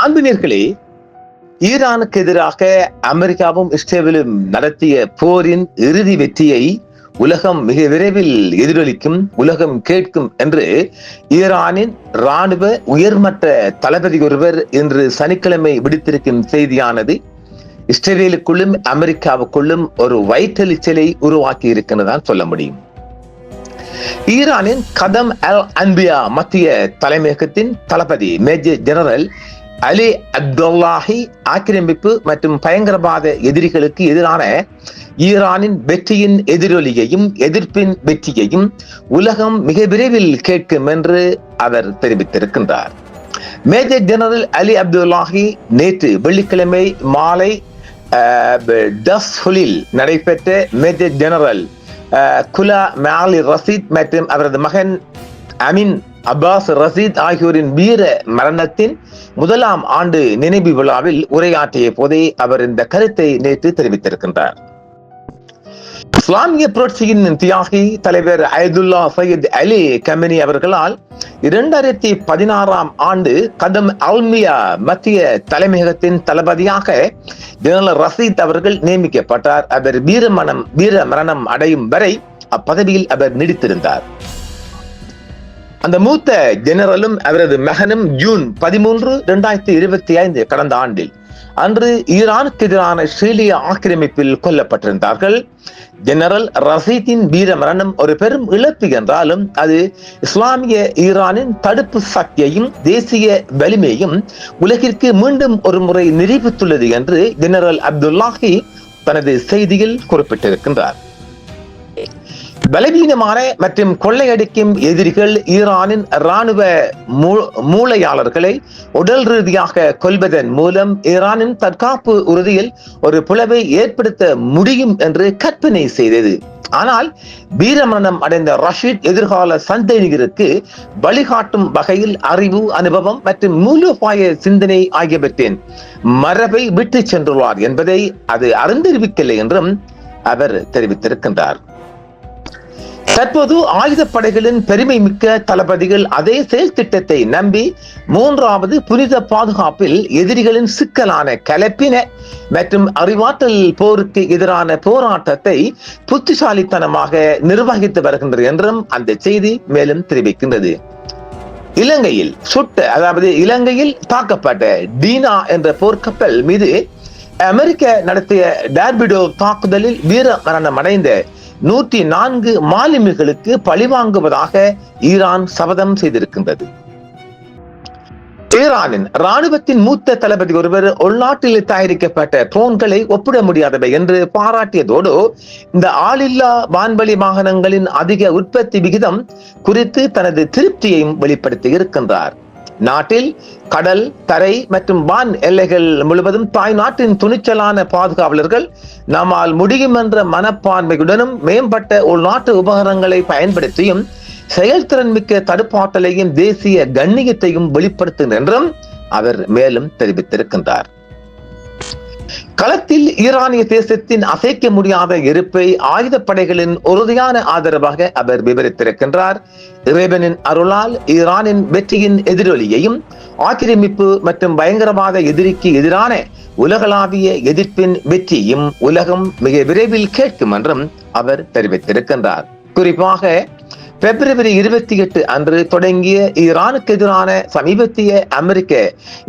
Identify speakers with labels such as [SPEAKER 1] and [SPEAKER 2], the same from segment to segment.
[SPEAKER 1] அன்பினர்களே, ஈரானுக்கு எதிராக அமெரிக்காவும் இஸ்ரேலும் நடத்திய போரின் இறுதி வெற்றியை உலகம் மிக விரைவில் எதிரொலிக்கும், உலகம் கேட்கும் என்று ஈரானின் ராணுவ உயர்மட்ட தளபதி ஒருவர் இன்று சனிக்கிழமை விடுத்திருக்கும் செய்தியானது இஸ்ரேலுக்குள்ளும் அமெரிக்காவுக்குள்ளும் ஒரு வயிற்றெரிச்சலை உருவாக்கி இருக்கின்றதான் சொல்ல முடியும். ஈரானின் கதம் அல் அன்பியா மத்திய தலைமையகத்தின் தளபதி மேஜர் ஜெனரல் அலி அப்துல்லாஹி ஆக்கிரமிப்பு மற்றும் பயங்கரவாத எதிரிகளுக்கு எதிரான ஈரானின் வெற்றியின் எதிரொலியையும் எதிர்ப்பின் வெற்றியையும் உலகம் மிக விரைவில் கேட்கும் என்று அவர் தெரிவித்திருக்கின்றார். மேஜர் ஜெனரல் அலி அப்துல்லாஹி நேற்று வெள்ளிக்கிழமை மாலை டஸ்ஹுலில் நடைபெற்ற மேஜர் ஜெனரல் குலா மாலி ரஷீத் மற்றும் அவரது மகன் அமின் அப்பாஸ் ரஷீத் ஆகியோரின் வீர மரணத்தின் 1ஆம் ஆண்டு நினைவு விழாவில் உரையாற்றிய போதே அவர் இந்த கருத்தை நேற்று தெரிவித்திருக்கின்றார். இஸ்லாமிய புரட்சியின் தியாகி தலைவர் அயதுல்லா சையத் அலி கமெனி அவர்களால் 2016ஆம் ஆண்டு கதம் அல்மியா மத்திய தலைமையகத்தின் தளபதியாக ஜெனரல் ரஷீத் அவர்கள் நியமிக்கப்பட்டார். அவர் வீர மரணம் அடையும் வரை அப்பதவியில் அவர் நீடித்திருந்தார். அந்த மூத்த ஜெனரலும் அவரது மகனும் ஜூன் 13, 2025 கடந்த ஆண்டில் அன்று ஈரானுக்கு எதிரான இஸ்ரேலிய ஆக்கிரமிப்பில் கொல்லப்பட்டிருந்தார்கள். ஜெனரல் ரஷீத்தின் வீர மரணம் ஒரு பெரும் இழப்பு என்றாலும் அது இஸ்லாமிய ஈரானின் தடுப்பு சக்தியையும் தேசிய வலிமையும் உலகிற்கு மீண்டும் ஒரு முறை நிரூபித்துள்ளது என்று ஜெனரல் அப்துல்லாஹி தனது செய்தியில் குறிப்பிட்டிருக்கின்றார். பலவீனமான மற்றும் கொள்ளையடிக்கும் எதிரிகள் ஈரானின் இராணுவ மூளையாளர்களை உடல் ரீதியாக கொல்வதன் மூலம் ஈரானின் தற்காப்பு உறுதியில் ஒரு பிளவை ஏற்படுத்த முடியும் என்று கற்பனை செய்தது. ஆனால் வீரமரணம் அடைந்த ரஷீத் எதிர்கால சந்தேகிகளுக்கு வழிகாட்டும் வகையில் அறிவு, அனுபவம் மற்றும் மூலோபாய சிந்தனை ஆகியவற்றின் மரபை விட்டு சென்றுள்ளார் என்பதை அது அறிந்திருக்கவில்லை என்றும் அவர் தெரிவித்திருக்கின்றார். தற்போது ஆயுதப்படைகளின் பெருமை மிக்க தளபதிகள் அதே செயல் திட்டத்தை நம்பி 3வது புனித பாதுகாப்பில் எதிரிகளின் சிக்கலான கலப்பின மற்றும் அறிவாற்றல் போருக்கு எதிரான போராட்டத்தை புத்திசாலித்தனமாக நிர்வகித்து வருகின்றது என்றும் அந்த செய்தி மேலும் தெரிவிக்கின்றது. இலங்கையில் தாக்கப்பட்ட டீனா என்ற போர்க்கப்பல் மீது அமெரிக்கா நடத்திய டார்பிடோ தாக்குதலில் வீர மரணம் அடைந்த 104 மாலுமிகளுக்கு பழிவாங்குவதாக ஈரான் சபதம் செய்திருக்கின்றது. ஈரானின் ராணுவத்தின் மூத்த தளபதி ஒருவர் உள்நாட்டில் தயாரிக்கப்பட்ட ட்ரோன்களை ஒப்பிட முடியாதவை என்று பாராட்டியதோடு இந்த ஆளில்லா வான்வழி வாகனங்களின் அதிக உற்பத்தி விகிதம் குறித்து தனது திருப்தியையும் வெளிப்படுத்தி இருக்கின்றார். நாட்டில் கடல், தரை மற்றும் வான் எல்லைகள் முழுவதும் தாய் நாட்டின் துணிச்சலான பாதுகாவலர்கள் நம்மால் முடியும் என்ற மனப்பான்மையுடனும் மேம்பட்ட உள்நாட்டு உபகரணங்களை பயன்படுத்தியும் செயல்திறன் மிக்க தடுப்பாற்றலையும் தேசிய கண்ணியத்தையும் வெளிப்படுத்தும் என்றும் அவர் மேலும் தெரிவித்திருக்கின்றார். களத்தில் ஈரானிய தேசத்தின் அசைக்க முடியாத இருப்பை ஆயுதப்படைகளின் உறுதியான ஆதரவாக அவர் விவரித்திருக்கின்றார். இறைவனின் அருளால் ஈரானின் வெற்றியின் எதிரொலியையும் ஆக்கிரமிப்பு மற்றும் பயங்கரவாத எதிரிக்கு எதிரான உலகளாவிய எதிர்ப்பின் வெற்றியும் உலகம் மிக விரைவில் கேட்கும் என்றும் அவர் தெரிவித்திருக்கின்றார். குறிப்பாக பிப்ரவரி 28 அன்று தொடங்கிய ஈரானுக்கு எதிரான சமீபத்திய அமெரிக்க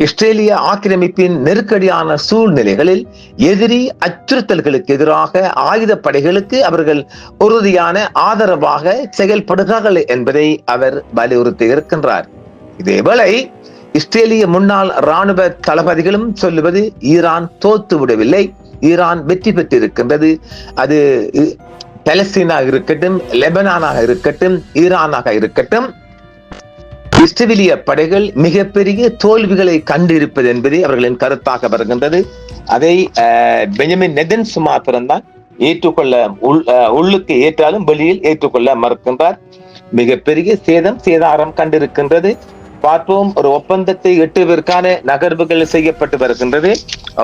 [SPEAKER 1] இஸ்ரேலிய ஆக்கிரமிப்பின் நெருக்கடியான சூழ்நிலைகளில் எதிரி அச்சுறுத்தல்களுக்கு எதிராக ஆயுதப்படைகளுக்கு அவர்கள் உறுதியான ஆதரவாக செயல்படுகிறார்கள் என்பதை அவர் வலியுறுத்தி இருக்கின்றார். இதேவேளை இஸ்ரேலிய முன்னாள் ராணுவ தளபதிகளும் சொல்லுவது ஈரான் தோத்து விடவில்லை, ஈரான் வெற்றி பெற்றிருக்கின்றது. அது பாலஸ்தீனாக இருக்கட்டும், லெபனானாக இருக்கட்டும், ஈரானாக இருக்கட்டும், இஸ்ரேலிய படைகள் மிகப்பெரிய தோல்விகளை கண்டிருப்பது என்பதை அவர்களின் கருத்தாக வருகின்றது. அதை பெஞ்சமின் நெதன்யாஹூ மாத்திரம்தான் ஏற்றுக்கொள்ள உள்ளுக்கு ஏற்றாலும் வெளியில் ஏற்றுக்கொள்ள மறுக்கின்றார். மிகப்பெரிய சேதாரம் கண்டிருக்கின்றது. பார்ப்போம். ஒரு ஒப்பந்தத்தை எட்டுவதற்கான நகர்வுகள் செய்யப்பட்டு வருகின்றது.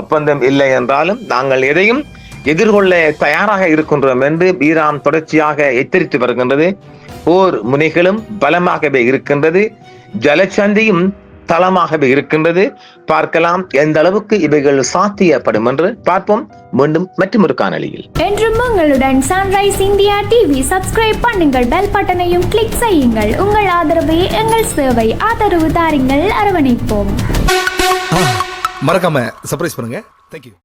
[SPEAKER 1] ஒப்பந்தம் இல்லை என்றாலும் நாங்கள் எதையும் எதிர்கொள்ள தயாராக இருக்கின்றோம் என்று ஈரான் தொடர்ச்சியாக எச்சரித்து வருகின்றது. போர் முனைகளும் பலமாகவே இருக்கின்றது. ஜலச்சந்தியும் தளமாகவே இருக்கின்றது. பார்க்கலாம் எந்த அளவுக்கு இவைகள் சாத்தியப்படும் என்று பார்ப்போம். மீண்டும் மற்றொரு காணொளியில்.
[SPEAKER 2] என்றும் உங்களுடன் சன்ரைஸ் இந்தியா டிவி சப்ஸ்கிரைப் பண்ணுங்கள், பெல் பட்டனையும் கிளிக் செய்யுங்கள். உங்கள் ஆதரவே எங்கள் சேவை. ஆதரவு தாருங்கள், அரவணைப்போம்.
[SPEAKER 3] மறக்காம சர்ப்ரைஸ் பண்ணுங்க. தேங்க்யூ.